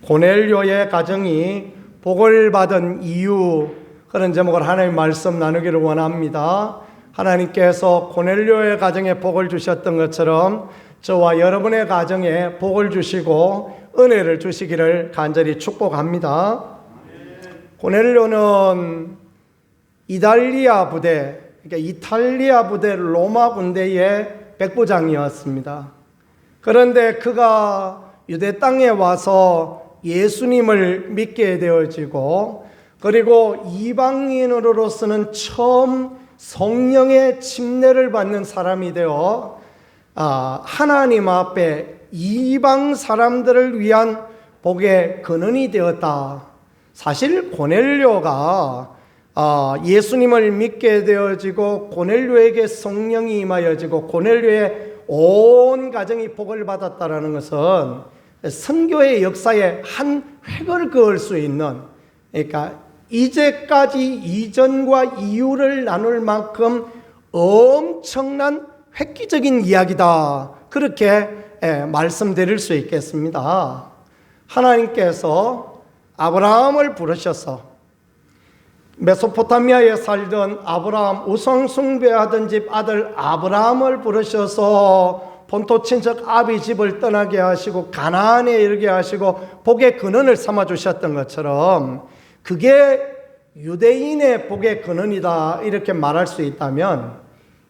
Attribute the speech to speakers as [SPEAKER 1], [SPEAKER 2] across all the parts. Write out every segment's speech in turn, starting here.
[SPEAKER 1] 고넬료의 가정이 복을 받은 이유, 그런 제목을 하나님 말씀 나누기를 원합니다. 하나님께서 고넬료의 가정에 복을 주셨던 것처럼 저와 여러분의 가정에 복을 주시고 은혜를 주시기를 간절히 축복합니다. 고넬료는 이탈리아 부대 로마 군대의 백부장이었습니다. 그런데 그가 유대 땅에 와서 예수님을 믿게 되어지고, 그리고 이방인으로서는 처음 성령의 침례를 받는 사람이 되어 하나님 앞에 이방 사람들을 위한 복의 근원이 되었다. 사실 고넬료가 예수님을 믿게 되어지고 고넬료에게 성령이 임하여지고 고넬료의 온 가정이 복을 받았다라는 것은 선교의 역사에 한 획을 그을 수 있는, 그러니까 이제까지 이전과 이후를 나눌 만큼 엄청난 획기적인 이야기다, 그렇게 말씀드릴 수 있겠습니다. 하나님께서 아브라함을 부르셔서 메소포타미아에 살던 아브라함, 우상 숭배하던 집 아들 아브라함을 부르셔서 본토 친척 아비 집을 떠나게 하시고 가나안에 이르게 하시고 복의 근원을 삼아 주셨던 것처럼, 그게 유대인의 복의 근원이다 이렇게 말할 수 있다면,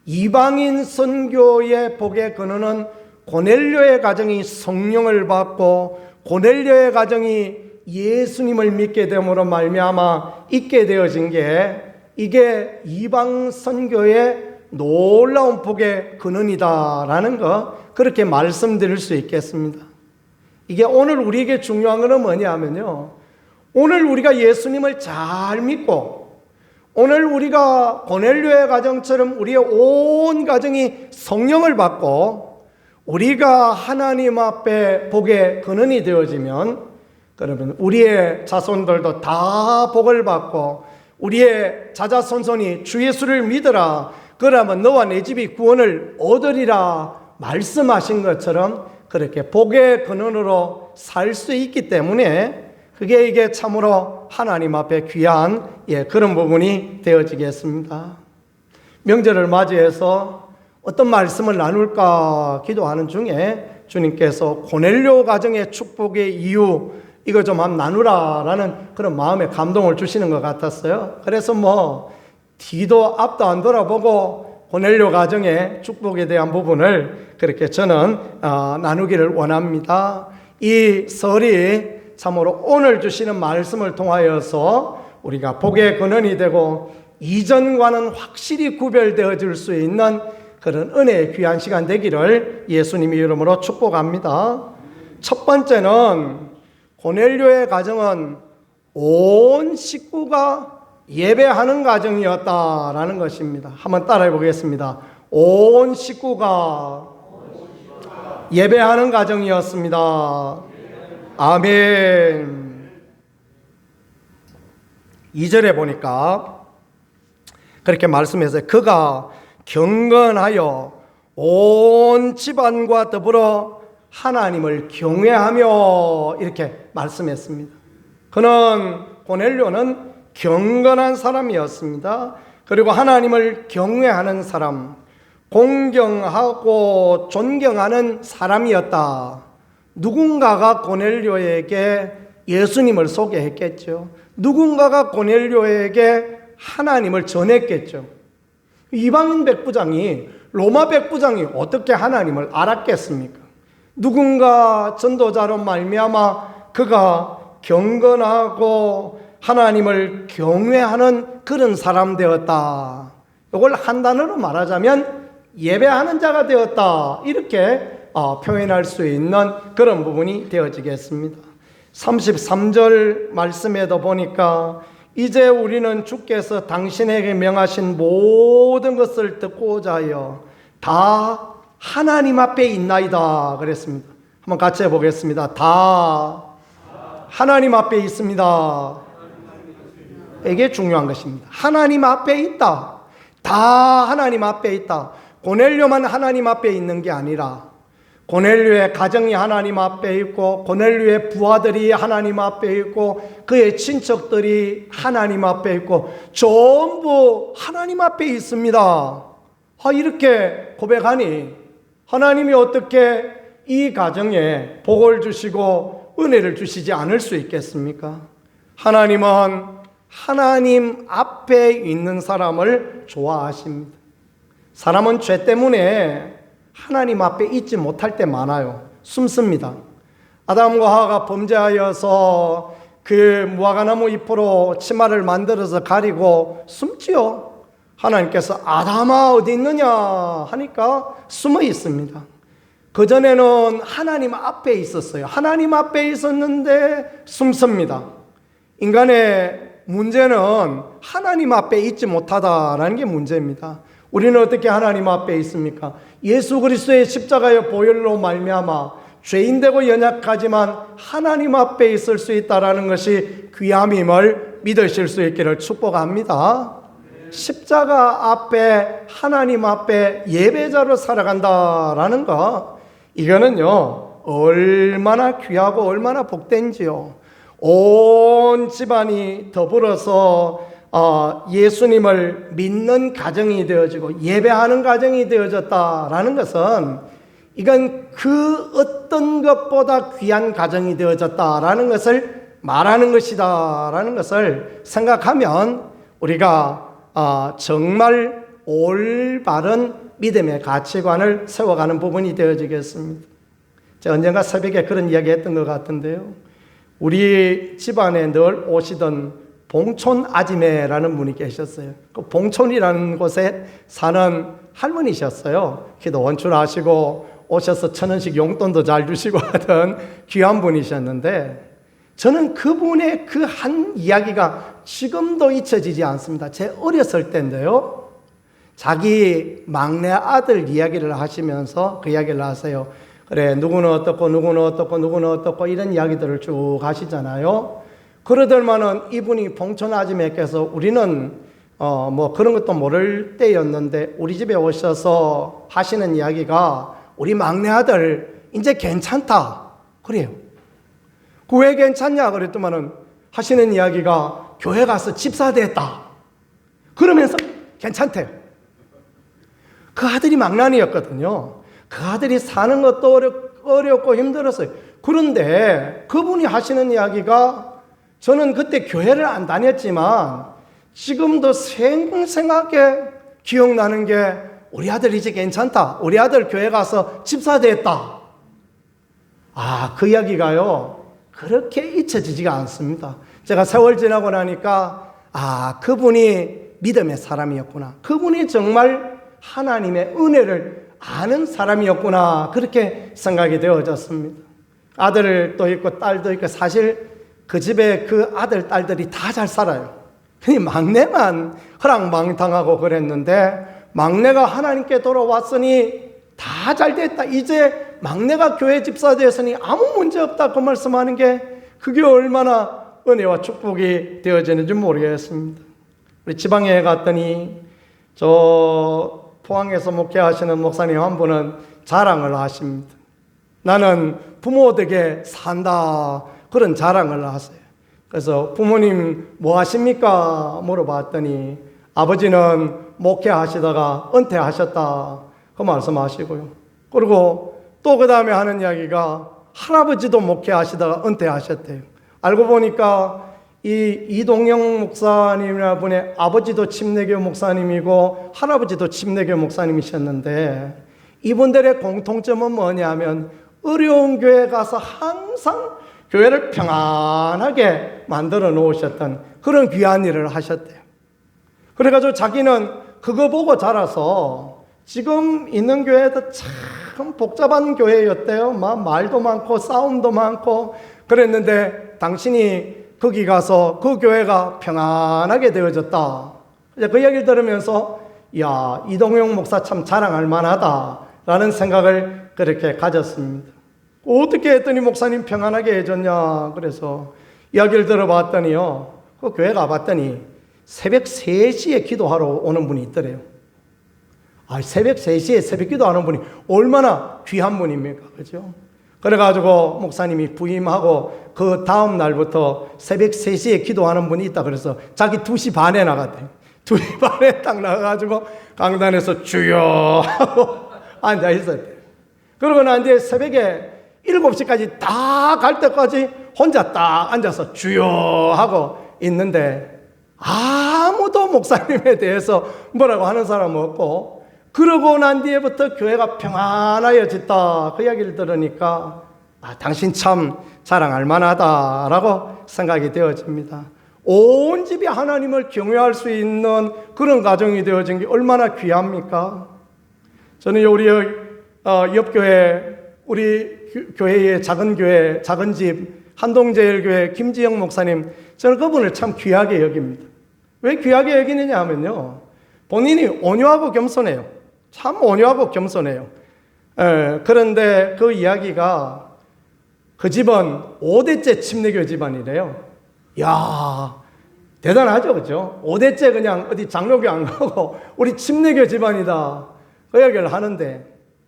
[SPEAKER 1] 이방인 선교의 복의 근원은 고넬료의 가정이 성령을 받고 고넬료의 가정이 예수님을 믿게 됨으로 말미암아 있게 되어진 게, 이게 이방 선교의 놀라운 복의 근원이다라는 거, 그렇게 말씀드릴 수 있겠습니다. 이게 오늘 우리에게 중요한 것은 뭐냐면요, 오늘 우리가 예수님을 잘 믿고 오늘 우리가 고넬료의 가정처럼 우리의 온 가정이 성령을 받고 우리가 하나님 앞에 복의 근원이 되어지면, 그러면 우리의 자손들도 다 복을 받고 우리의 자자손손이 주 예수를 믿으라, 그러면 너와 내 집이 구원을 얻으리라 말씀하신 것처럼 그렇게 복의 근원으로 살 수 있기 때문에, 이게 참으로 하나님 앞에 귀한 그런 부분이 되어지겠습니다. 명절을 맞이해서 어떤 말씀을 나눌까 기도하는 중에 주님께서 고넬료 가정의 축복의 이유, 이거 좀 한번 나누라라는 그런 마음에 감동을 주시는 것 같았어요. 그래서 뒤도 앞도 안 돌아보고 고넬료 가정의 축복에 대한 부분을 그렇게 저는 나누기를 원합니다. 이 설이 참으로 오늘 주시는 말씀을 통하여서 우리가 복의 근원이 되고 이전과는 확실히 구별되어질 수 있는 그런 은혜의 귀한 시간 되기를 예수님의 이름으로 축복합니다. 첫 번째는 고넬료의 가정은 온 식구가 예배하는 가정이었다라는 것입니다. 한번 따라해 보겠습니다. 온 식구가 예배하는 가정이었습니다. 아멘. 2절에 보니까 그렇게 말씀해서 그가 경건하여 온 집안과 더불어 하나님을 경외하며 이렇게 말씀했습니다. 고넬료는 경건한 사람이었습니다. 그리고 하나님을 경외하는 사람, 공경하고 존경하는 사람이었다. 누군가가 고넬료에게 예수님을 소개했겠죠. 누군가가 고넬료에게 하나님을 전했겠죠. 이방인 백부장이, 로마 백부장이 어떻게 하나님을 알았겠습니까? 누군가 전도자로 말미암아 그가 경건하고 하나님을 경외하는 그런 사람 되었다. 이걸 한 단어로 말하자면 예배하는 자가 되었다, 이렇게 표현할 수 있는 그런 부분이 되어지겠습니다. 33절 말씀에도 보니까 이제 우리는 주께서 당신에게 명하신 모든 것을 듣고자 하여 다 하나님 앞에 있나이다 그랬습니다. 한번 같이 해보겠습니다. 다 하나님 앞에 있습니다. 이게 중요한 것입니다. 하나님 앞에 있다. 다 하나님 앞에 있다. 고넬료만 하나님 앞에 있는 게 아니라 고넬료의 가정이 하나님 앞에 있고 고넬료의 부하들이 하나님 앞에 있고 그의 친척들이 하나님 앞에 있고 전부 하나님 앞에 있습니다. 이렇게 고백하니 하나님이 어떻게 이 가정에 복을 주시고 은혜를 주시지 않을 수 있겠습니까? 하나님은 하나님 앞에 있는 사람을 좋아하십니다. 사람은 죄 때문에 하나님 앞에 있지 못할 때 많아요. 숨습니다. 아담과 하와가 범죄하여서 그 무화과나무 잎으로 치마를 만들어서 가리고 숨지요. 하나님께서 아담아 어디 있느냐 하니까 숨어 있습니다. 그전에는 하나님 앞에 있었어요. 하나님 앞에 있었는데 숨습니다. 인간의 문제는 하나님 앞에 있지 못하다라는 게 문제입니다. 우리는 어떻게 하나님 앞에 있습니까? 예수 그리스도의 십자가의 보혈로 말미암아 죄인되고 연약하지만 하나님 앞에 있을 수 있다라는 것이 귀함임을 믿으실 수 있기를 축복합니다. 십자가 앞에 하나님 앞에 예배자로 살아간다라는 거, 이거는요 얼마나 귀하고 얼마나 복된지요. 온 집안이 더불어서 예수님을 믿는 가정이 되어지고 예배하는 가정이 되어졌다라는 것은 이건 그 어떤 것보다 귀한 가정이 되어졌다라는 것을 말하는 것이다라는 것을 생각하면 우리가 정말 올바른 믿음의 가치관을 세워가는 부분이 되어지겠습니다. 제가 언젠가 새벽에 그런 이야기 했던 것 같은데요. 우리 집안에 늘 오시던 봉촌 아지매라는 분이 계셨어요. 그 봉촌이라는 곳에 사는 할머니셨어요. 기도 원출하시고 오셔서 1,000원씩 용돈도 잘 주시고 하던 귀한 분이셨는데 저는 그분의 그 한 이야기가 지금도 잊혀지지 않습니다. 제 어렸을 때인데요. 자기 막내 아들 이야기를 하시면서 그 이야기를 하세요. 그래, 누구는 어떻고 누구는 어떻고 누구는 어떻고 이런 이야기들을 쭉 하시잖아요. 그러더만은 이분이 봉촌 아줌마께서 우리는 뭐 그런 것도 모를 때였는데 우리 집에 오셔서 하시는 이야기가 우리 막내 아들 이제 괜찮다 그래요. 그 왜 괜찮냐 그랬더만은 하시는 이야기가 교회 가서 집사 됐다 그러면서 괜찮대요. 그 아들이 망나니였거든요. 그 아들이 사는 것도 어렵고 힘들었어요. 그런데 그분이 하시는 이야기가 저는 그때 교회를 안 다녔지만 지금도 생생하게 기억나는 게 우리 아들 이제 괜찮다. 우리 아들 교회 가서 집사 됐다. 그 이야기가요. 그렇게 잊혀지지가 않습니다. 제가 세월 지나고 나니까 그분이 믿음의 사람이었구나. 그분이 정말 하나님의 은혜를 아는 사람이었구나. 그렇게 생각이 되어졌습니다. 아들도 있고 딸도 있고 사실 그 집에 그 아들 딸들이 다 잘 살아요. 그냥 막내만 허랑방탕하고 그랬는데 막내가 하나님께 돌아왔으니 다 잘 됐다. 이제 막내가 교회 집사 되었으니 아무 문제 없다. 그 말씀하는 게 그게 얼마나 은혜와 축복이 되어지는지 모르겠습니다. 우리 지방에 갔더니 저 포항에서 목회하시는 목사님 한 분은 자랑을 하십니다. 나는 부모 댁에 산다. 그런 자랑을 하세요. 그래서 부모님 뭐 하십니까? 물어봤더니 아버지는 목회하시다가 은퇴하셨다. 그 말씀하시고요. 그리고 또 그 다음에 하는 이야기가 할아버지도 목회하시다가 은퇴하셨대요. 알고 보니까 이 이동영 목사님이라는 분의 아버지도 침례교 목사님이고 할아버지도 침례교 목사님이셨는데 이분들의 공통점은 뭐냐면 어려운 교회 가서 항상 교회를 평안하게 만들어 놓으셨던 그런 귀한 일을 하셨대요. 그래가지고 자기는 그거 보고 자라서 지금 있는 교회도 참 복잡한 교회였대요. 막 말도 많고 싸움도 많고 그랬는데 당신이 거기 가서 그 교회가 평안하게 되어졌다. 그 얘기를 들으면서 야, 이동영 목사 참 자랑할 만하다라는 생각을 그렇게 가졌습니다. 어떻게 했더니 목사님 평안하게 해줬냐. 그래서 이야기를 들어봤더니요. 그 교회 가봤더니 새벽 3시에 기도하러 오는 분이 있더래요. 새벽 3시에 새벽 기도하는 분이 얼마나 귀한 분입니까? 그죠? 그래가지고 목사님이 부임하고 그 다음 날부터 새벽 3시에 기도하는 분이 있다 그래서 자기 2시 반에 나갔대요. 2시 반에 딱 나가가지고 강단에서 주여 하고 앉아 있었대요. 그러고 난 이제 새벽에 7시까지 다 갈 때까지 혼자 딱 앉아서 주여 하고 있는데 아무도 목사님에 대해서 뭐라고 하는 사람 없고, 그러고 난 뒤에부터 교회가 평안하여졌다 그 이야기를 들으니까 당신 참 자랑할 만하다라고 생각이 되어집니다. 온 집이 하나님을 경외할 수 있는 그런 가정이 되어진 게 얼마나 귀합니까? 저는 우리 옆교회, 우리 교회의 작은 교회, 작은 집 한동제일교회 김지영 목사님, 저는 그분을 참 귀하게 여깁니다. 왜 귀하게 여기느냐 하면요, 본인이 온유하고 겸손해요. 참 온유하고 겸손해요. 그런데 그 이야기가 그 집은 5대째 침례교 집안이래요. 이야, 대단하죠, 그죠? 5대째 그냥 어디 장로교 안 가고 우리 침례교 집안이다 그 이야기를 하는데,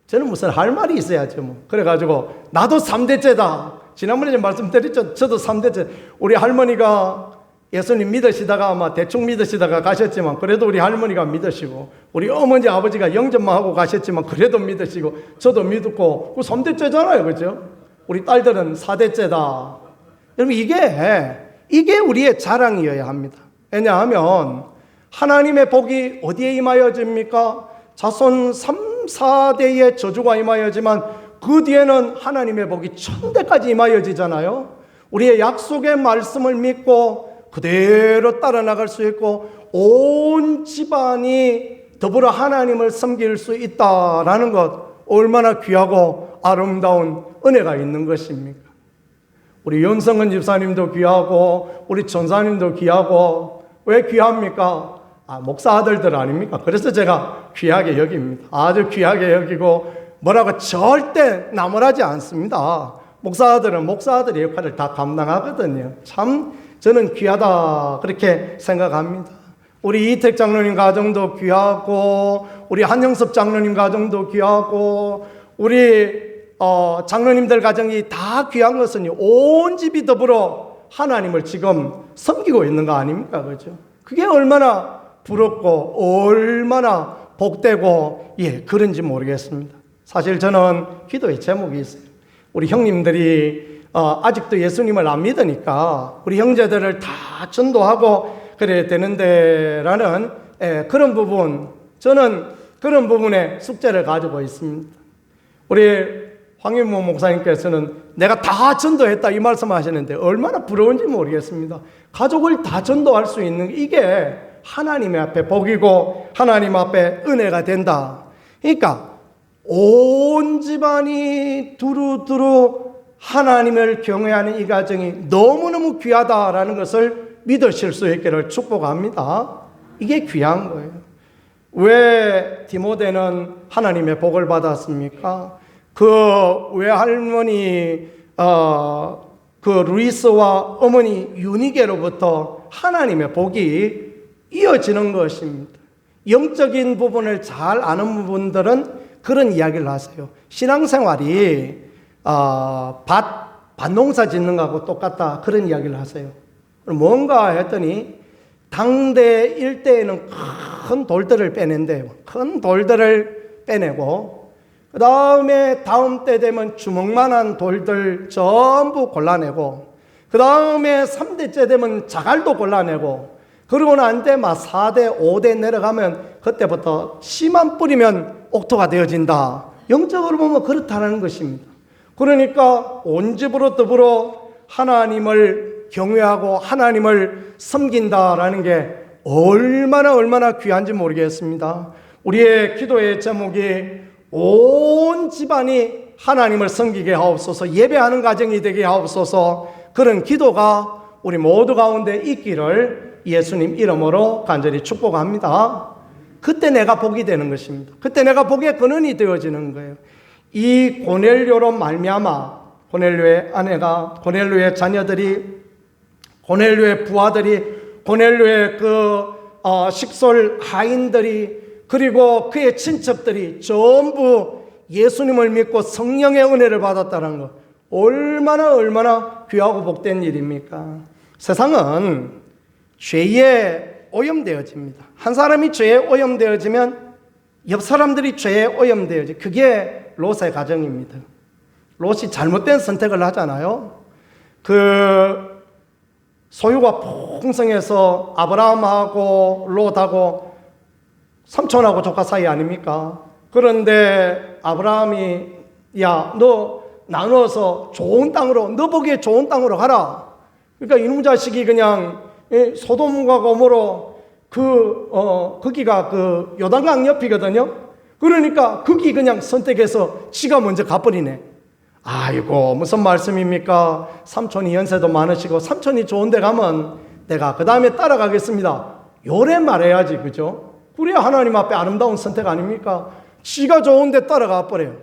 [SPEAKER 1] 저는 무슨 할 말이 있어야죠 뭐. 그래가지고 나도 3대째다. 지난번에 말씀드렸죠. 저도 3대째. 우리 할머니가 예수님 믿으시다가 아마 대충 믿으시다가 가셨지만 그래도 우리 할머니가 믿으시고, 우리 어머니 아버지가 영접만 하고 가셨지만 그래도 믿으시고, 저도 믿고, 그 3대째잖아요, 그죠? 우리 딸들은 4대째다. 여러분, 이게 우리의 자랑이어야 합니다. 왜냐하면 하나님의 복이 어디에 임하여집니까? 자손 3, 4대의 저주가 임하여지만 그 뒤에는 하나님의 복이 천대까지 임하여지잖아요. 우리의 약속의 말씀을 믿고 그대로 따라 나갈 수 있고 온 집안이 더불어 하나님을 섬길 수 있다라는 것, 얼마나 귀하고 아름다운 은혜가 있는 것입니까? 우리 윤성은 집사님도 귀하고 우리 전사님도 귀하고, 왜 귀합니까? 목사 아들들 아닙니까? 그래서 제가 귀하게 여깁니다. 아주 귀하게 여기고 뭐라고 절대 나무라지 않습니다. 목사 아들은 목사 아들의 역할을 다 감당하거든요. 참 저는 귀하다 그렇게 생각합니다. 우리 이택 장로님 가정도 귀하고 우리 한영섭 장로님 가정도 귀하고 우리 장로님들 가정이 다 귀한 것은 온 집이 더불어 하나님을 지금 섬기고 있는 거 아닙니까? 그죠? 그게 얼마나 부럽고 얼마나 복되고 그런지 모르겠습니다. 사실 저는 기도의 제목이 있어요. 우리 형님들이 아직도 예수님을 안 믿으니까 우리 형제들을 다 전도하고 그래야 되는데 라는 그런 부분, 저는 그런 부분에 숙제를 가지고 있습니다. 우리 황윤모 목사님께서는 내가 다 전도했다 이 말씀 하시는데 얼마나 부러운지 모르겠습니다. 가족을 다 전도할 수 있는 이게 하나님의 앞에 복이고 하나님 앞에 은혜가 된다. 그러니까 온 집안이 두루두루 하나님을 경외하는 이 가정이 너무너무 귀하다라는 것을 믿으실 수 있기를 축복합니다. 이게 귀한 거예요. 왜 디모데는 하나님의 복을 받았습니까? 그 외할머니 그 루이스와 어머니 유니게로부터 하나님의 복이 이어지는 것입니다. 영적인 부분을 잘 아는 분들은 그런 이야기를 하세요. 신앙생활이 밭농사 짓는 거하고 똑같다 그런 이야기를 하세요. 뭔가 했더니 당대 일대에는 큰 돌들을 빼낸대요. 큰 돌들을 빼내고 그 다음에 다음 때 되면 주먹만한 돌들 전부 골라내고 그 다음에 3대째 되면 자갈도 골라내고 그러고 난 뒤에 막 4대, 5대 내려가면 그때부터 씨만 뿌리면 옥토가 되어진다. 영적으로 보면 그렇다는 것입니다. 그러니까 온 집으로 더불어 하나님을 경외하고 하나님을 섬긴다라는 게 얼마나 귀한지 모르겠습니다. 우리의 기도의 제목이 온 집안이 하나님을 섬기게 하옵소서, 예배하는 가정이 되게 하옵소서, 그런 기도가 우리 모두 가운데 있기를 예수님 이름으로 간절히 축복합니다. 그때 내가 복이 되는 것입니다. 그때 내가 복의 근원이 되어지는 거예요. 이 고넬료로 말미암아 고넬료의 아내가, 고넬료의 자녀들이, 고넬료의 부하들이, 고넬료의 그 식솔 하인들이 그리고 그의 친척들이 전부 예수님을 믿고 성령의 은혜를 받았다는 것, 얼마나 귀하고 복된 일입니까? 세상은 죄에 오염되어집니다. 한 사람이 죄에 오염되어지면 옆 사람들이 죄에 오염되어지. 그게 롯의 가정입니다. 롯이 잘못된 선택을 하잖아요. 그 소유가 풍성해서 아브라함하고 롯하고 삼촌하고 조카 사이 아닙니까? 그런데 아브라함이 야, 너 나눠서 좋은 땅으로, 너 보기에 좋은 땅으로 가라. 그러니까 이놈 자식이 그냥 소돔과 고모로 거기가 그 요단강 옆이거든요. 그러니까 거기 그냥 선택해서 지가 먼저 가버리네. 아이고, 무슨 말씀입니까? 삼촌이 연세도 많으시고 삼촌이 좋은 데 가면 내가 그 다음에 따라가겠습니다. 요래 말해야지, 그죠? 그래야 하나님 앞에 아름다운 선택 아닙니까? 지가 좋은 데 따라가 버려요.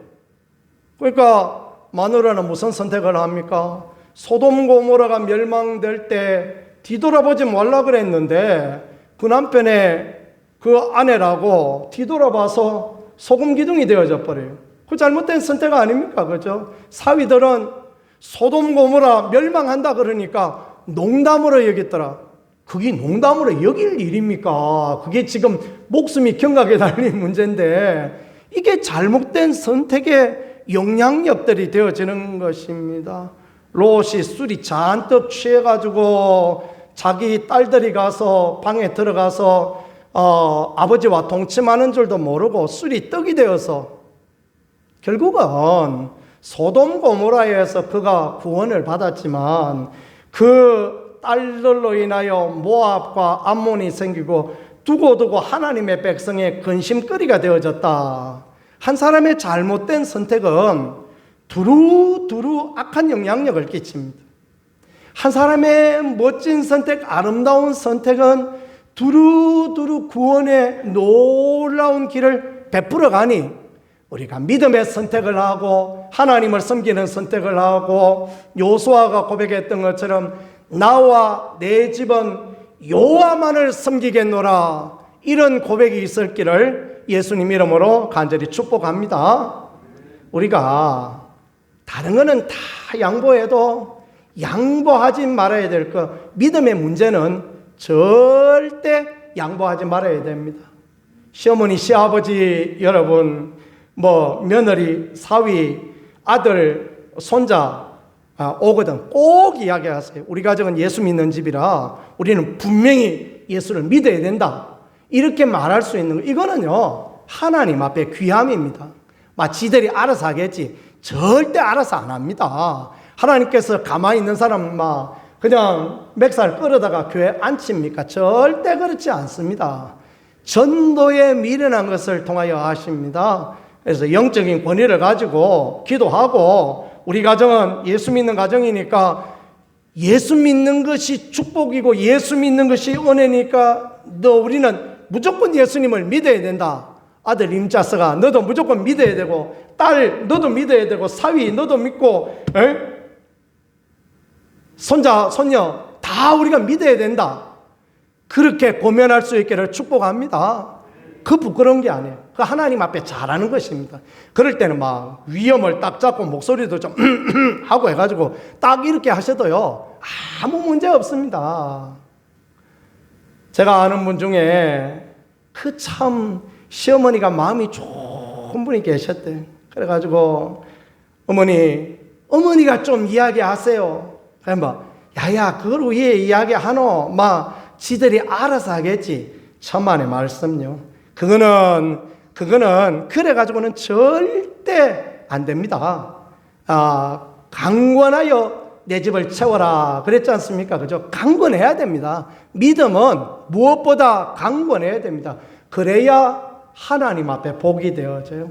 [SPEAKER 1] 그러니까 마누라는 무슨 선택을 합니까? 소돔 고모라가 멸망될 때 뒤돌아보지 말라 그랬는데 그 남편의 그 아내라고 뒤돌아봐서 소금 기둥이 되어져 버려요. 그 잘못된 선택 아닙니까? 그죠? 사위들은 소돔 고모라 멸망한다 그러니까 농담으로 여겼더라. 그게 농담으로 여길 일입니까? 그게 지금 목숨이 경각에 달린 문제인데 이게 잘못된 선택의 영향력들이 되어지는 것입니다. 롯이 술이 잔뜩 취해가지고 자기 딸들이 가서 방에 들어가서 아버지와 동침하는 줄도 모르고 술이 떡이 되어서 결국은 소돔 고모라에서 그가 구원을 받았지만 그 딸들로 인하여 모압과 암몬이 생기고 두고두고 하나님의 백성의 근심거리가 되어졌다. 한 사람의 잘못된 선택은 두루두루 악한 영향력을 끼칩니다. 한 사람의 멋진 선택, 아름다운 선택은 두루두루 구원의 놀라운 길을 베풀어 가니 우리가 믿음의 선택을 하고 하나님을 섬기는 선택을 하고 요수아가 고백했던 것처럼 나와 내 집은 여호와만을 섬기겠노라, 이런 고백이 있을 길을 예수님 이름으로 간절히 축복합니다. 우리가 다른 거는 다 양보해도 양보하지 말아야 될 것, 믿음의 문제는 절대 양보하지 말아야 됩니다. 시어머니, 시아버지 여러분, 며느리, 사위, 아들, 손자 오거든 꼭 이야기하세요. 우리 가정은 예수 믿는 집이라 우리는 분명히 예수를 믿어야 된다, 이렇게 말할 수 있는 거, 이거는요 하나님 앞에 귀함입니다. 지들이 알아서 하겠지 절대 알아서 안 합니다. 하나님께서 가만히 있는 사람 그냥 맥살 끌어다가 교회 앉힙니까? 절대 그렇지 않습니다. 전도에 미련한 것을 통하여 하십니다. 그래서 영적인 권위를 가지고 기도하고, 우리 가정은 예수 믿는 가정이니까 예수 믿는 것이 축복이고 예수 믿는 것이 은혜니까 우리는 무조건 예수님을 믿어야 된다. 아들 임자서가 너도 무조건 믿어야 되고, 딸 너도 믿어야 되고, 사위 너도 믿고, 손자 손녀 다 우리가 믿어야 된다. 그렇게 고면할 수 있기를 축복합니다. 그 부끄러운 게 아니에요. 그 하나님 앞에 잘하는 것입니다. 그럴 때는 위험을 딱 잡고 목소리도 좀 하고 해가지고 딱 이렇게 하셔도요 아무 문제 없습니다. 제가 아는 분 중에 참 시어머니가 마음이 좋은 분이 계셨대. 그래가지고 어머니가 좀 이야기하세요. 야야 그걸 왜 이야기하노? 지들이 알아서 하겠지. 천만의 말씀요. 그거는 그래가지고는 절대 안 됩니다. 강권하여 내 집을 채워라 그랬지 않습니까? 그죠? 강권해야 됩니다. 믿음은 무엇보다 강권해야 됩니다. 그래야 하나님 앞에 복이 되어져요.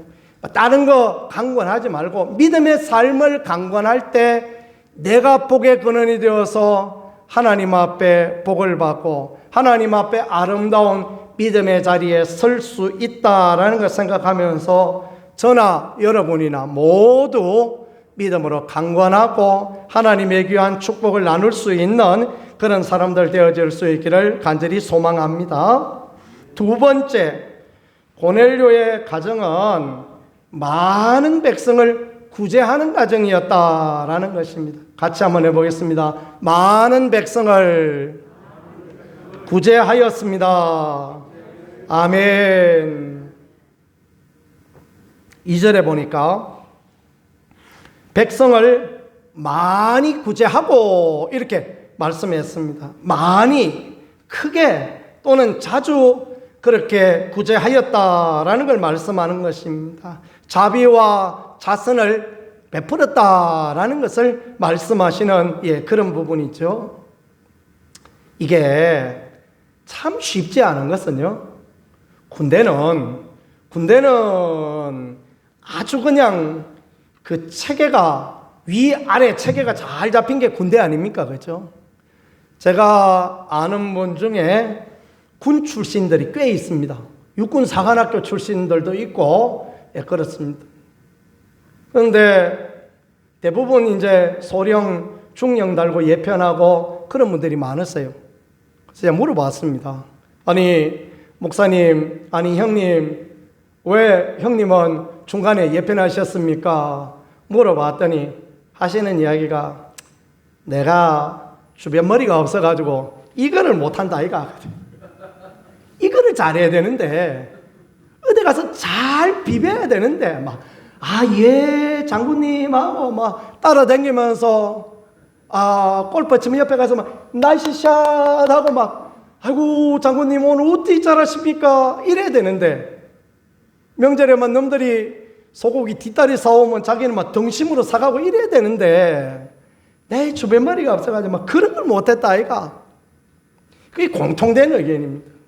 [SPEAKER 1] 다른 거 강권하지 말고 믿음의 삶을 강권할 때 내가 복의 근원이 되어서 하나님 앞에 복을 받고 하나님 앞에 아름다운 믿음의 자리에 설 수 있다라는 걸 생각하면서 저나 여러분이나 모두 믿음으로 강권하고 하나님의 귀한 축복을 나눌 수 있는 그런 사람들 되어질 수 있기를 간절히 소망합니다. 두 번째, 고넬료의 가정은 많은 백성을 구제하는 가정이었다라는 것입니다. 같이 한번 해보겠습니다. 많은 백성을 구제하였습니다. 아멘. 2절에 보니까 백성을 많이 구제하고 이렇게 말씀했습니다. 많이, 크게 또는 자주 그렇게 구제하였다라는 걸 말씀하는 것입니다. 자비와 자선을 베풀었다라는 것을 말씀하시는 그런 부분이죠. 이게 참 쉽지 않은 것은요, 군대는 아주 그냥 그 체계가 위아래 체계가 잘 잡힌 게 군대 아닙니까? 그렇죠? 제가 아는 분 중에 군 출신들이 꽤 있습니다. 육군 사관학교 출신들도 있고 그렇습니다. 그런데 대부분 이제 소령, 중령 달고 예편하고 그런 분들이 많았어요. 그래서 제가 물어봤습니다. 아니 목사님, 아니 형님, 왜 형님은 중간에 예편하셨습니까? 물어봤더니 하시는 이야기가, 내가 주변 머리가 없어가지고 이거를 못한다 이가. 이거를 잘해야 되는데 어디 가서 잘 비벼야 되는데 장군님하고 따라다니면서 골프 치면 옆에 가서 나이스샷 하고 아이고 장군님 오늘 어떻게 잘하십니까 이래야 되는데, 명절에만 놈들이 소고기 뒷다리 사오면 자기는 등심으로 사가고 이래야 되는데 내 주변 머리가 없어가지고 그런 걸 못했다 아이가. 그게 공통된 의견입니다.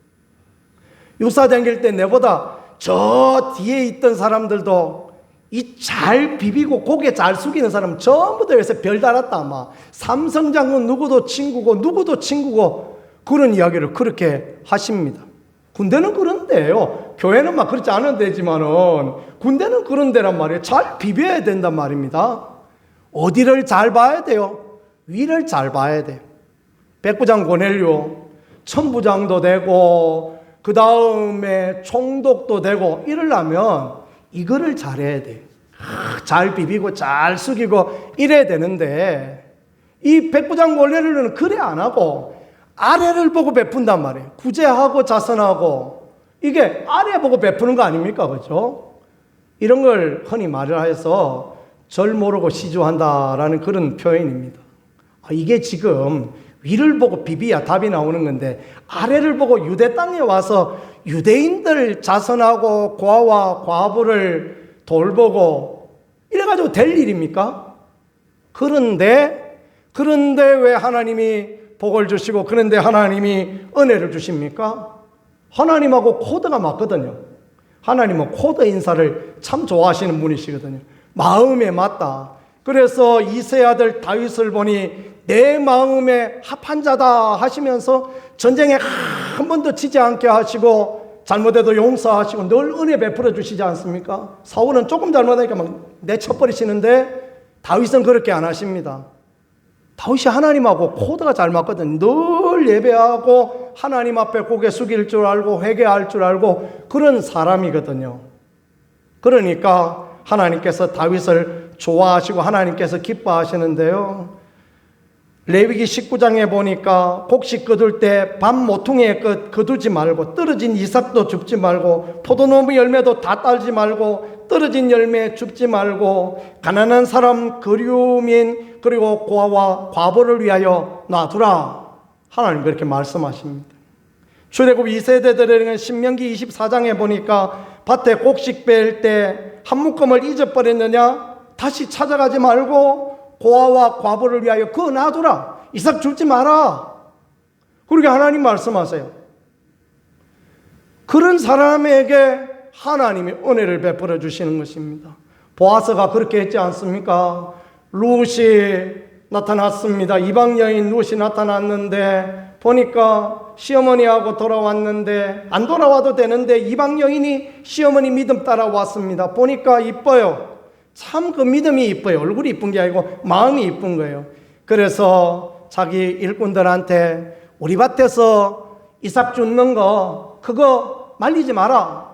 [SPEAKER 1] 유사 다닐 때 내보다 저 뒤에 있던 사람들도 이 잘 비비고 고개 잘 숙이는 사람 전부 다 요새 별 달았다. 삼성장군 누구도 친구고 그런 이야기를 그렇게 하십니다. 군대는 그런데요. 교회는 그렇지 않은 데지만은 군대는 그런 데란 말이에요. 잘 비벼야 된단 말입니다. 어디를 잘 봐야 돼요? 위를 잘 봐야 돼요. 백부장 고넬료 천부장도 되고 그 다음에 총독도 되고 이러려면 이거를 잘해야 돼. 잘 비비고 잘 숙이고 이래야 되는데 이 백부장 고넬료는 그래 안 하고 아래를 보고 베푼단 말이에요. 구제하고 자선하고 이게 아래 보고 베푸는 거 아닙니까? 그렇죠? 이런 걸 흔히 말을 해서 절 모르고 시주한다라는 그런 표현입니다. 이게 지금 위를 보고 비비야 답이 나오는 건데 아래를 보고 유대 땅에 와서 유대인들 자선하고 고아와 과부를 돌보고 이래가지고 될 일입니까? 그런데 왜 하나님이 복을 주시고 그런데 하나님이 은혜를 주십니까? 하나님하고 코드가 맞거든요. 하나님은 코드 인사를 참 좋아하시는 분이시거든요. 마음에 맞다. 그래서 이세 아들 다윗을 보니 내 마음에 합한 자다 하시면서 전쟁에 한 번도 지지 않게 하시고 잘못해도 용서하시고 늘 은혜 베풀어 주시지 않습니까? 사울은 조금 잘못하니까 내쳐버리시는데 다윗은 그렇게 안 하십니다. 다윗이 하나님하고 코드가 잘 맞거든. 늘 예배하고 하나님 앞에 고개 숙일 줄 알고 회개할 줄 알고 그런 사람이거든요. 그러니까 하나님께서 다윗을 좋아하시고 하나님께서 기뻐하시는데요. 레위기 19장에 보니까 곡식 거둘 때 밤 모퉁이에 거두지 말고 떨어진 이삭도 줍지 말고 포도나무 열매도 다 딸지 말고 떨어진 열매 줍지 말고 가난한 사람 거류민 그리고 고아와 과부를 위하여 놔두라. 하나님 그렇게 말씀하십니다. 출애굽 2세대들에는 신명기 24장에 보니까 밭에 곡식 뺄 때 한 묶음을 잊어버렸느냐? 다시 찾아가지 말고 고아와 과부를 위하여 그거 놔두라. 이삭 줍지 마라. 그렇게 하나님 말씀하세요. 그런 사람에게 하나님이 은혜를 베풀어 주시는 것입니다. 보아스가 그렇게 했지 않습니까? 룻이 나타났습니다. 이방 여인 룻이 나타났는데 보니까 시어머니하고 돌아왔는데 안 돌아와도 되는데 이방 여인이 시어머니 믿음 따라왔습니다. 보니까 이뻐요. 참 그 믿음이 이뻐요. 얼굴이 이쁜 게 아니고 마음이 이쁜 거예요. 그래서 자기 일꾼들한테 우리 밭에서 이삭 줍는 거 그거 말리지 마라.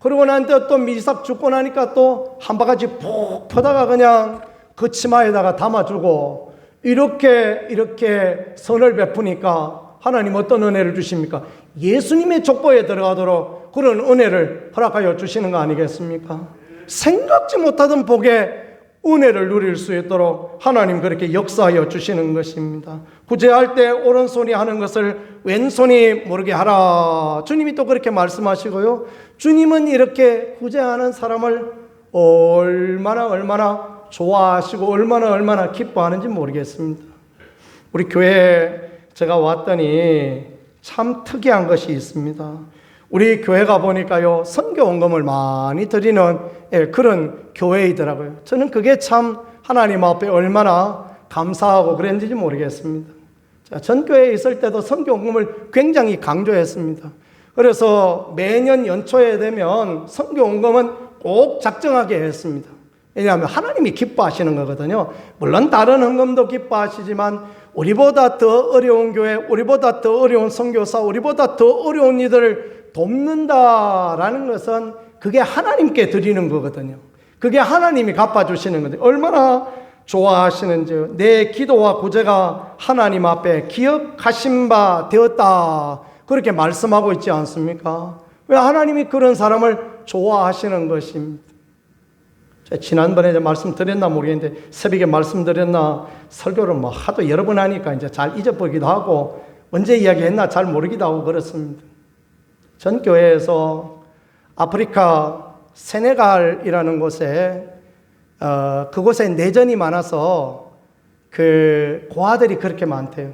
[SPEAKER 1] 그러고 난 뒤에 또 미삭 죽고 나니까 또 한 바가지 푹 퍼다가 그냥 그 치마에다가 담아주고 이렇게 선을 베푸니까 하나님 어떤 은혜를 주십니까? 예수님의 족보에 들어가도록 그런 은혜를 허락하여 주시는 거 아니겠습니까? 생각지 못하던 복에 은혜를 누릴 수 있도록 하나님 그렇게 역사하여 주시는 것입니다. 구제할 때 오른손이 하는 것을 왼손이 모르게 하라. 주님이 또 그렇게 말씀하시고요. 주님은 이렇게 구제하는 사람을 얼마나 좋아하시고 얼마나 기뻐하는지 모르겠습니다. 우리 교회에 제가 왔더니 참 특이한 것이 있습니다. 우리 교회가 보니까요, 선교원금을 많이 드리는 그런 교회이더라고요. 저는 그게 참 하나님 앞에 얼마나 감사하고 그랬는지 모르겠습니다. 전 교회에 있을 때도 선교원금을 굉장히 강조했습니다. 그래서 매년 연초에 되면 선교원금은 꼭 작정하게 했습니다. 왜냐하면 하나님이 기뻐하시는 거거든요. 물론 다른 헌금도 기뻐하시지만 우리보다 더 어려운 교회, 우리보다 더 어려운 선교사, 우리보다 더 어려운 이들을 돕는다라는 것은 그게 하나님께 드리는 거거든요. 그게 하나님이 갚아주시는 거거든요. 얼마나 좋아하시는지. 내 기도와 구제가 하나님 앞에 기억하신 바 되었다, 그렇게 말씀하고 있지 않습니까? 왜 하나님이 그런 사람을 좋아하시는 것입니다. 지난번에 말씀드렸나 모르겠는데, 새벽에 말씀드렸나, 설교를 뭐 하도 여러 번 하니까 이제 잘 잊어버리기도 하고 언제 이야기했나 잘 모르기도 하고 그렇습니다. 전 교회에서 아프리카 세네갈이라는 곳에 그곳에 내전이 많아서 그 고아들이 그렇게 많대요.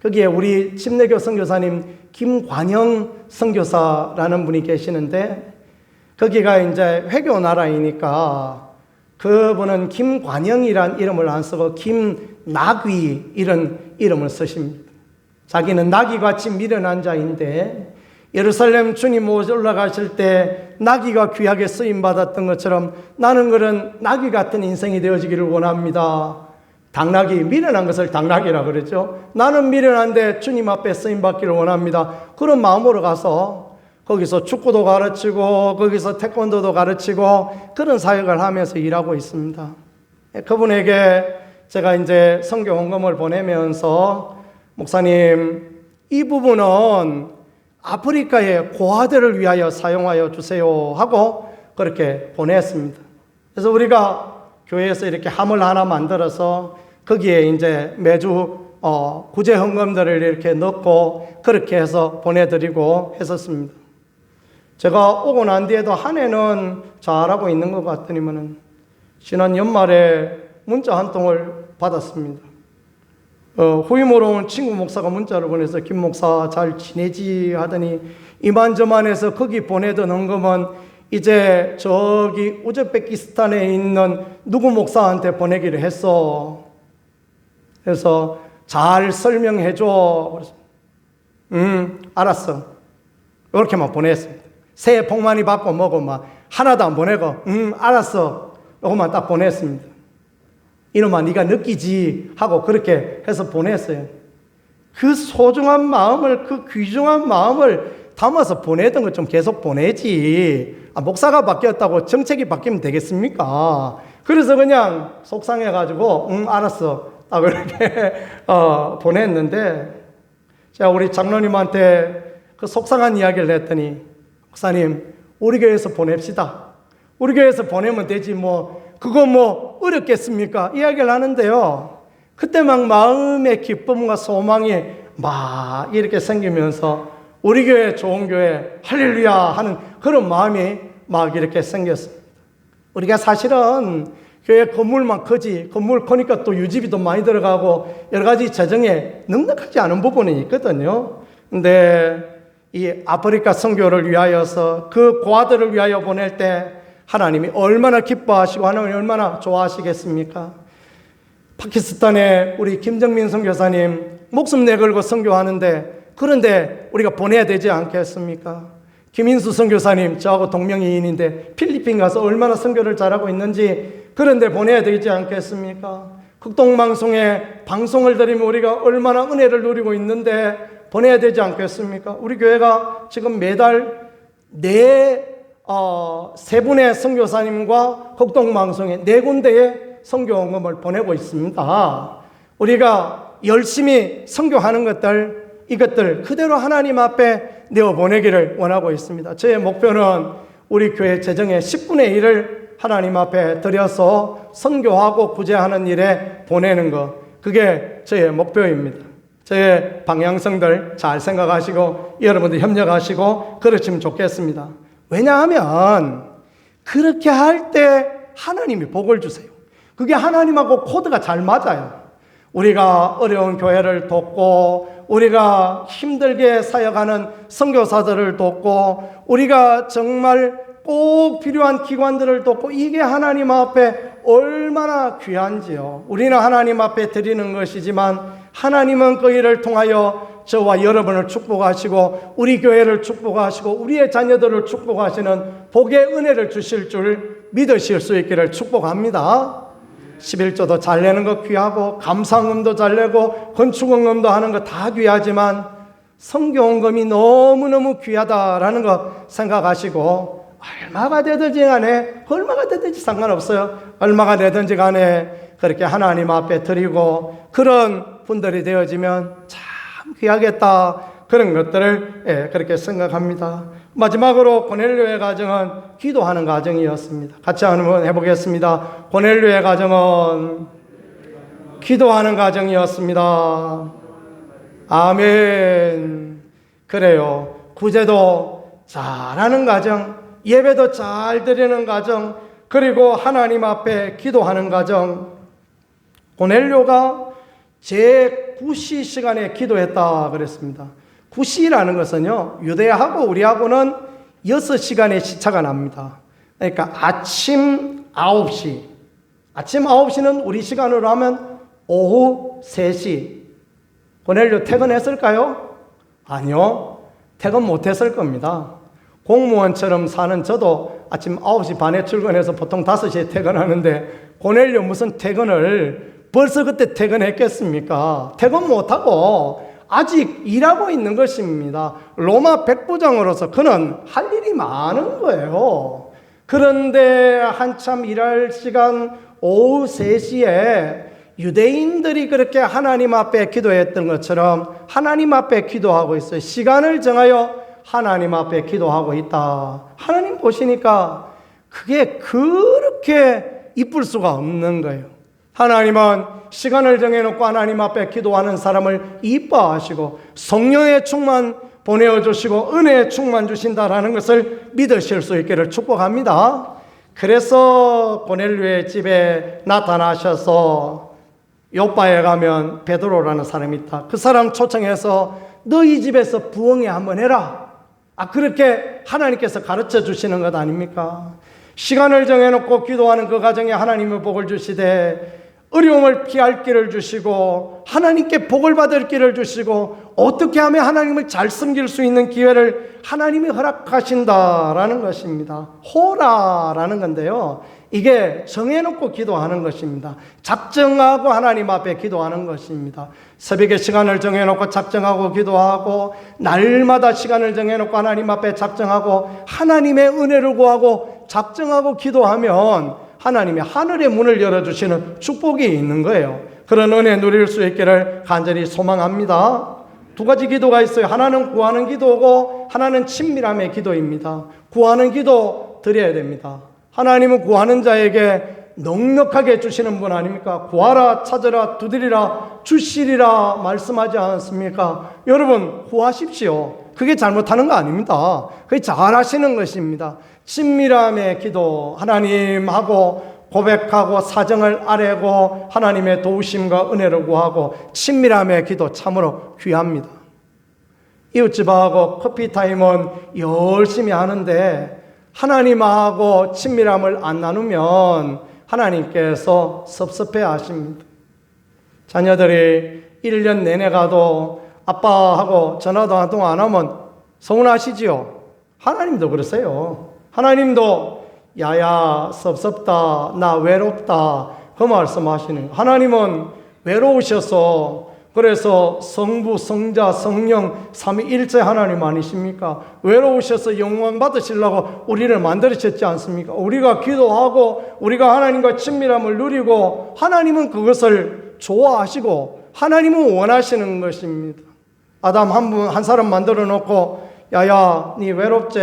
[SPEAKER 1] 거기에 우리 침례교 선교사님 김관영 선교사라는 분이 계시는데, 거기가 이제 회교 나라이니까 그분은 김관영이란 이름을 안 쓰고 김나귀 이런 이름을 쓰십니다. 자기는 나귀같이 미련한 자인데 예루살렘 주님 올라가실 때 나귀가 귀하게 쓰임받았던 것처럼 나는 그런 나귀 같은 인생이 되어지기를 원합니다. 당나귀, 미련한 것을 당나귀라 그랬죠. 나는 미련한데 주님 앞에 쓰임받기를 원합니다. 그런 마음으로 가서 거기서 축구도 가르치고 거기서 태권도도 가르치고 그런 사역을 하면서 일하고 있습니다. 그분에게 제가 이제 선교 헌금을 보내면서 목사님, 이 부분은 아프리카의 고아들을 위하여 사용하여 주세요 하고 그렇게 보냈습니다. 그래서 우리가 교회에서 이렇게 함을 하나 만들어서 거기에 이제 매주 구제 헌금들을 이렇게 넣고 그렇게 해서 보내드리고 했었습니다. 제가 오고 난 뒤에도 한 해는 잘하고 있는 것 같더니만은 지난 연말에 문자 한 통을 받았습니다. 후임으로 온 친구 목사가 문자를 보내서 김 목사 잘 지내지 하더니 이만저만해서 거기 보내던 헌금은 이제 저기 우즈베키스탄에 있는 누구 목사한테 보내기로 했어. 그래서 잘 설명해줘. 알았어. 이렇게만 보냈습니다. 새해 복 많이 받고 뭐고 막 하나도 안 보내고 알았어. 이것만 딱 보냈습니다. 이놈아 네가 느끼지 하고 그렇게 해서 보냈어요. 그 소중한 마음을, 그 귀중한 마음을 담아서 보내던 걸 좀 계속 보내지. 목사가 바뀌었다고 정책이 바뀌면 되겠습니까? 그래서 그냥 속상해가지고 알았어 딱 이렇게 보냈는데, 제가 우리 장로님한테 그 속상한 이야기를 했더니 목사님, 우리 교회에서 보냅시다. 우리 교회에서 보내면 되지 그거 어렵겠습니까? 이야기를 하는데요. 그때 막 마음의 기쁨과 소망이 막 이렇게 생기면서 우리 교회 좋은 교회 할렐루야 하는 그런 마음이 막 이렇게 생겼습니다. 우리가 사실은 교회 건물만 크지, 건물 크니까 또 유지비도 많이 들어가고 여러 가지 재정에 넉넉하지 않은 부분이 있거든요. 근데 이 아프리카 선교를 위하여서 그 고아들을 위하여 보낼 때 하나님이 얼마나 기뻐하시고 하나님이 얼마나 좋아하시겠습니까? 파키스탄에 우리 김정민 선교사님 목숨 내걸고 선교하는데, 그런데 우리가 보내야 되지 않겠습니까? 김인수 선교사님 저하고 동명이인인데 필리핀 가서 얼마나 선교를 잘하고 있는지, 그런데 보내야 되지 않겠습니까? 극동방송에 방송을 드리면 우리가 얼마나 은혜를 누리고 있는데 보내야 되지 않겠습니까? 우리 교회가 지금 매달 세 분의 선교사님과 극동방송에 4군데의 선교원금을 보내고 있습니다. 우리가 열심히 선교하는 이것들 그대로 하나님 앞에 내어보내기를 원하고 있습니다. 저의 목표는 우리 교회 재정의 10분의 1을 하나님 앞에 드려서 선교하고 구제하는 일에 보내는 것, 그게 저의 목표입니다. 저의 방향성들 잘 생각하시고 여러분들 협력하시고 그러시면 좋겠습니다. 왜냐하면 그렇게 할 때 하나님이 복을 주세요. 그게 하나님하고 코드가 잘 맞아요. 우리가 어려운 교회를 돕고 우리가 힘들게 사역하는 선교사들을 돕고 우리가 정말 꼭 필요한 기관들을 돕고 이게 하나님 앞에 얼마나 귀한지요. 우리는 하나님 앞에 드리는 것이지만 하나님은 그 일을 통하여 저와 여러분을 축복하시고 우리 교회를 축복하시고 우리의 자녀들을 축복하시는 복의 은혜를 주실 줄 믿으실 수 있기를 축복합니다. 11조도 잘 내는 거 귀하고 감사헌금도 잘 내고 건축헌금도 하는 거 다 귀하지만 선교헌금이 너무너무 귀하다라는 거 생각하시고 얼마가 되든지 간에 얼마가 되든지 상관없어요. 얼마가 되든지 간에 그렇게 하나님 앞에 드리고 그런 분들이 되어지면 참 귀하겠다, 그런 것들을 그렇게 생각합니다. 마지막으로 고넬료의 가정은 기도하는 가정이었습니다. 같이 한번 해보겠습니다. 고넬료의 가정은 기도하는 가정이었습니다. 아멘. 그래요. 구제도 잘하는 가정, 예배도 잘 드리는 가정, 그리고 하나님 앞에 기도하는 가정. 고넬료가 제9시 시간에 기도했다 그랬습니다. 9시라는 것은요, 유대하고 우리하고는 6시간의 시차가 납니다. 그러니까 아침 9시. 아침 9시는 우리 시간으로 하면 오후 3시. 고넬료 퇴근했을까요? 아니요. 퇴근 못했을 겁니다. 공무원처럼 사는 저도 아침 9시 반에 출근해서 보통 5시에 퇴근하는데 고넬료 무슨 퇴근을 벌써 그때 퇴근했겠습니까? 퇴근 못하고 아직 일하고 있는 것입니다. 로마 백부장으로서 그는 할 일이 많은 거예요. 그런데 한참 일할 시간 오후 3시에 유대인들이 그렇게 하나님 앞에 기도했던 것처럼 하나님 앞에 기도하고 있어요. 시간을 정하여 하나님 앞에 기도하고 있다. 하나님 보시니까 그게 그렇게 이쁠 수가 없는 거예요. 하나님은 시간을 정해놓고 하나님 앞에 기도하는 사람을 이뻐하시고 성령의 충만 보내어주시고 은혜의 충만 주신다라는 것을 믿으실 수 있기를 축복합니다. 그래서 고넬료의 집에 나타나셔서 요빠에 가면 베드로라는 사람이 있다. 그 사람 초청해서 너희 집에서 부흥회 한번 해라. 그렇게 하나님께서 가르쳐 주시는 것 아닙니까? 시간을 정해놓고 기도하는 그 가정에 하나님의 복을 주시되 어려움을 피할 길을 주시고 하나님께 복을 받을 길을 주시고 어떻게 하면 하나님을 잘 섬길 수 있는 기회를 하나님이 허락하신다라는 것입니다. 호라라는 건데요, 이게 정해놓고 기도하는 것입니다. 작정하고 하나님 앞에 기도하는 것입니다. 새벽에 시간을 정해놓고 작정하고 기도하고 날마다 시간을 정해놓고 하나님 앞에 작정하고 하나님의 은혜를 구하고 작정하고 기도하면 하나님이 하늘의 문을 열어주시는 축복이 있는 거예요. 그런 은혜 누릴 수 있기를 간절히 소망합니다. 2가지 기도가 있어요. 하나는 구하는 기도고 하나는 친밀함의 기도입니다. 구하는 기도 드려야 됩니다. 하나님은 구하는 자에게 넉넉하게 주시는 분 아닙니까? 구하라, 찾으라, 두드리라, 주시리라 말씀하지 않았습니까? 여러분, 구하십시오. 그게 잘못하는 거 아닙니다. 그게 잘하시는 것입니다. 친밀함의 기도, 하나님하고 고백하고 사정을 아뢰고 하나님의 도우심과 은혜를 구하고 친밀함의 기도 참으로 귀합니다. 이웃집하고 커피타임은 열심히 하는데 하나님하고 친밀함을 안 나누면 하나님께서 섭섭해 하십니다. 자녀들이 1년 내내 가도 아빠하고 전화도 한 통 안 하면 서운하시지요? 하나님도 그러세요. 하나님도 야야 섭섭다, 나 외롭다, 그 말씀하시는 거예요. 하나님은 외로우셔서 그래서 성부, 성자, 성령 삼위일체 하나님 아니십니까? 외로우셔서 영광 받으시려고 우리를 만들으셨지 않습니까? 우리가 기도하고 우리가 하나님과 친밀함을 누리고 하나님은 그것을 좋아하시고 하나님은 원하시는 것입니다. 아담 한 사람 만들어 놓고 야야 니 외롭지?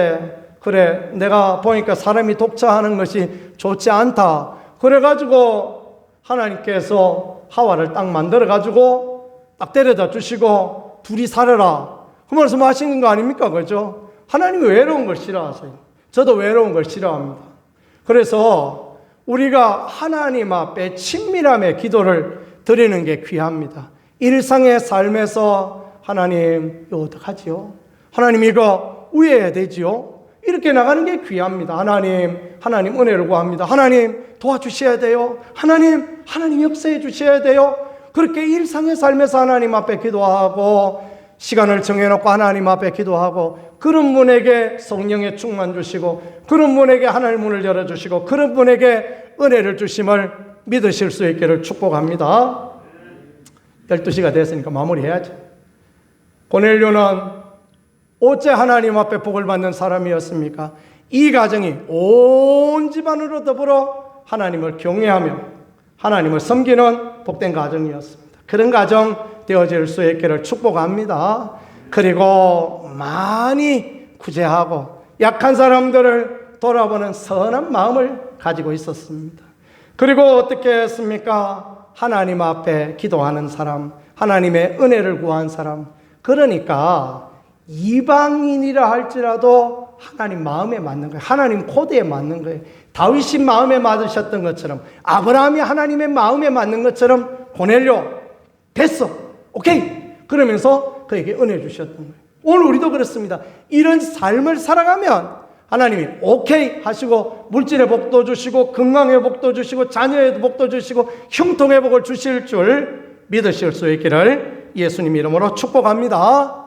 [SPEAKER 1] 그래 내가 보니까 사람이 독차하는 것이 좋지 않다. 그래가지고 하나님께서 하와를 딱 만들어 가지고 딱 데려다 주시고 둘이 살아라 그 말씀 하시는 거 아닙니까? 그죠? 하나님이 외로운 걸 싫어하세요. 저도 외로운 걸 싫어합니다. 그래서 우리가 하나님 앞에 친밀함의 기도를 드리는 게 귀합니다. 일상의 삶에서 하나님 이거 어떡하지요? 하나님 이거 우회해야 되지요? 이렇게 나가는 게 귀합니다. 하나님 은혜를 구합니다. 하나님 도와주셔야 돼요. 하나님 역사해 주셔야 돼요. 그렇게 일상의 삶에서 하나님 앞에 기도하고 시간을 정해놓고 하나님 앞에 기도하고 그런 분에게 성령의 충만 주시고 그런 분에게 하늘 문을 열어주시고 그런 분에게 은혜를 주심을 믿으실 수 있기를 축복합니다. 12시가 됐으니까 마무리해야죠. 고넬료는 어째 하나님 앞에 복을 받는 사람이었습니까? 이 가정이 온 집안으로 더불어 하나님을 경외하며 하나님을 섬기는 복된 가정이었습니다. 그런 가정 되어질 수 있기를 축복합니다. 그리고 많이 구제하고 약한 사람들을 돌아보는 선한 마음을 가지고 있었습니다. 그리고 어떻게 했습니까? 하나님 앞에 기도하는 사람, 하나님의 은혜를 구한 사람. 그러니까 이방인이라 할지라도 하나님 마음에 맞는 거예요. 하나님 코드에 맞는 거예요. 다윗이 마음에 맞으셨던 것처럼 아브라함이 하나님의 마음에 맞는 것처럼 고넬료 됐어 오케이 그러면서 그에게 은혜 주셨던 거예요. 오늘 우리도 그렇습니다. 이런 삶을 살아가면 하나님이 오케이 하시고 물질의 복도 주시고 건강의 복도 주시고 자녀의 복도 주시고 형통의 복을 주실 줄 믿으실 수 있기를 예수님 이름으로 축복합니다.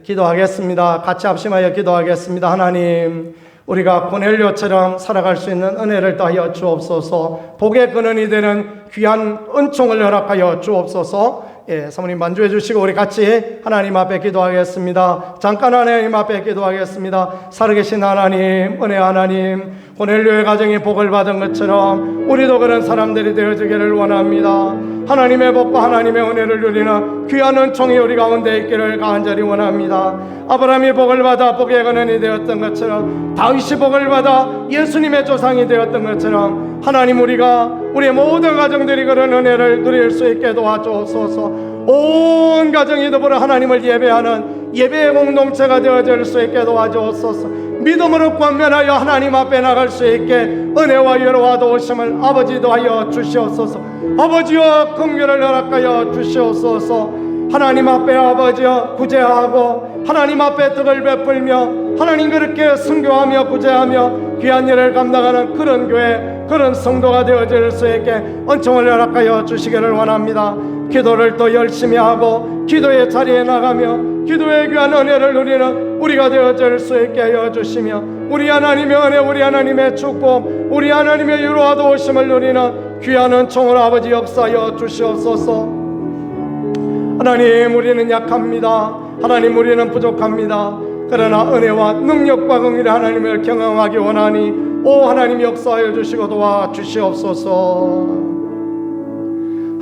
[SPEAKER 1] 기도하겠습니다. 같이 합심하여 기도하겠습니다. 하나님 우리가 고넬료처럼 살아갈 수 있는 은혜를 더하여 주옵소서. 복의 근원이 되는 귀한 은총을 허락하여 주옵소서. 사모님 만주해 주시고 우리 같이 하나님 앞에 기도하겠습니다. 잠깐 하나님 앞에 기도하겠습니다. 살아계신 하나님, 은혜 하나님, 고넬료의 가정이 복을 받은 것처럼 우리도 그런 사람들이 되어주기를 원합니다. 하나님의 복과 하나님의 은혜를 누리는 귀한 은총이 우리 가운데 있기를 간절히 원합니다. 아브라함이 복을 받아 복의 근원이 되었던 것처럼 다윗이 복을 받아 예수님의 조상이 되었던 것처럼 하나님 우리의 모든 가정들이 그런 은혜를 누릴 수 있게 도와주옵소서. 온 가정이 더불어 하나님을 예배하는 예배의 공동체가 되어질 수 있게 도와주옵소서. 믿음으로 권면하여 하나님 앞에 나갈 수 있게 은혜와 여로와 도우심을 아버지 도하여 주시옵소서. 아버지여 긍휼을 허락하여 주시옵소서. 하나님 앞에 아버지여 구제하고 하나님 앞에 덕을 베풀며 하나님 그렇게 순교하며 구제하며 귀한 일을 감당하는 그런 교회 그런 성도가 되어질 수 있게 은총을 허락하여 주시기를 원합니다. 기도를 또 열심히 하고 기도의 자리에 나가며 기도의 귀한 은혜를 누리는 우리가 되어질 수 있게 하여 주시며 우리 하나님의 은혜 우리 하나님의 축복 우리 하나님의 유로와 도우심을 누리는 귀한 은총을 아버지 역사하여 주시옵소서. 하나님 우리는 약합니다. 하나님 우리는 부족합니다. 그러나 은혜와 능력과 긍휼의 하나님을 경험하기 원하니 오 하나님 역사하여 주시고 도와주시옵소서.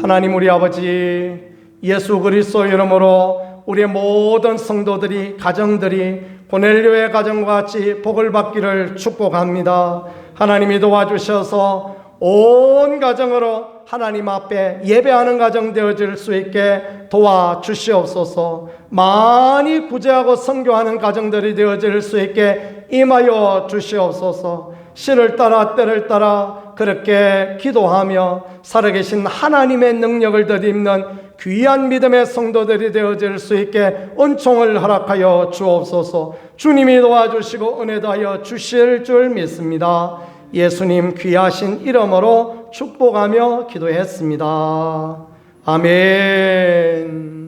[SPEAKER 1] 하나님 우리 아버지 예수 그리스도 이름으로 우리의 모든 성도들이 가정들이 고넬료의 가정과 같이 복을 받기를 축복합니다. 하나님이 도와주셔서 온 가정으로 하나님 앞에 예배하는 가정 되어질 수 있게 도와주시옵소서. 많이 구제하고 선교하는 가정들이 되어질 수 있게 임하여 주시옵소서. 시를 따라 때를 따라 그렇게 기도하며 살아계신 하나님의 능력을 덧입는 귀한 믿음의 성도들이 되어질 수 있게 은총을 허락하여 주옵소서. 주님이 도와주시고 은혜 더하여 주실 줄 믿습니다. 예수님 귀하신 이름으로 축복하며 기도했습니다. 아멘.